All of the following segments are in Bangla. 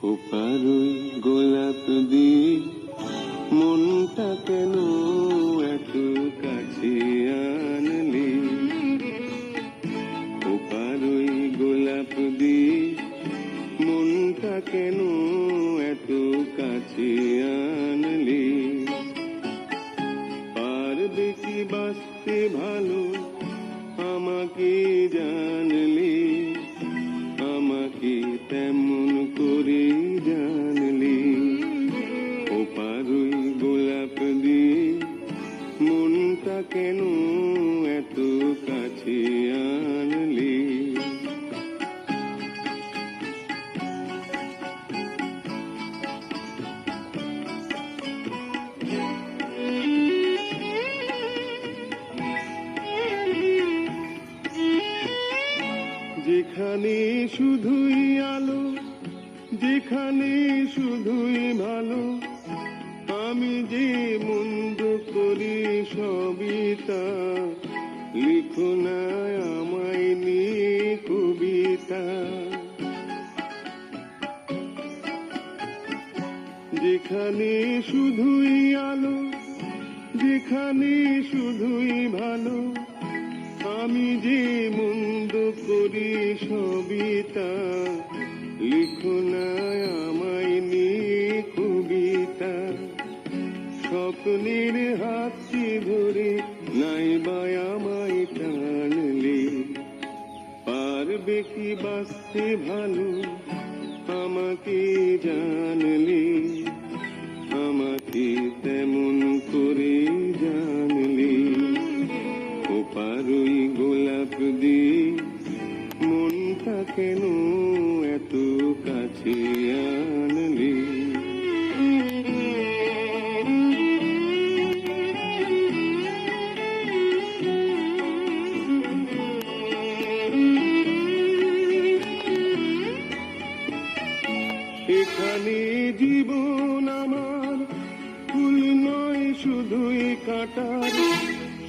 খোপার গোলাপ দিয়ে মনটা কেন এত কাছে আনলি? খোপার গোলাপ দিয়ে মনটা কেন এত কাছে আনলি? পারবে কি বাঁচতে ভালো আমাকে জানলি? আমাকে তেমন করে জানলি? খোপার গোলাপ দিয়ে মনটা কেন এত কাছে আনলি? যেখানে শুধুই আলো, যেখানে শুধুই ভালো, আমি যে মন্দ করি সবই তা। লিখো না আমায় নিয়ে কবিতা। যেখানে শুধুই আলো, যেখানে শুধুই ভালো, আমি যে মন্দ করি সবই তা। লিখো না আমায় নিয়ে কবিতা। স্বপ্নের হাতটি ধরে নাইবা আমায় টানলে? পারবে কি বাঁচতে ভালো আমাকে জানলে? আমাকে তেমন করে জানলে? খোপার গোলাপ দিয়ে মনটা কেন এত কাছে আনলি? এখানে জীবন আমার ফুল নয় শুধুই কাঁটার।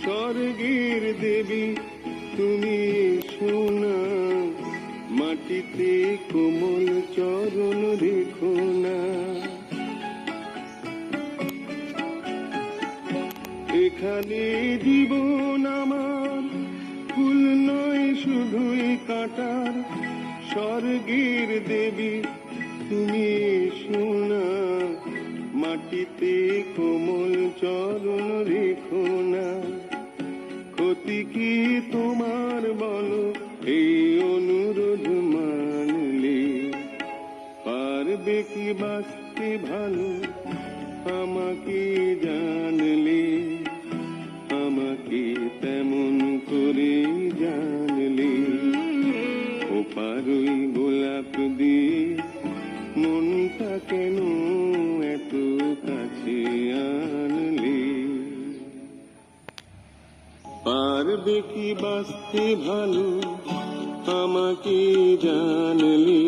স্বর্গের দেবী তুমি সোনা, মাটিতে কোমল চরণ রেখো না। এখানে জীবন আমার ফুল নয় শুধুই কাঁটার। স্বর্গের দেবী তুমি সোনা, মাটিতে কোমল চরণ রেখো না। ক্ষতি কি তোমার বলো এই অনুরোধ মানলে? পারবে কি বাঁচতে ভালো আমাকে জানলে? আমাকে তেমন করে জানলে? খোপার গোলাপ দিয়ে মনটা কেন এত কাছে আনলে? পারবে কি বাঁচতে ভালো আমাকে জানলে?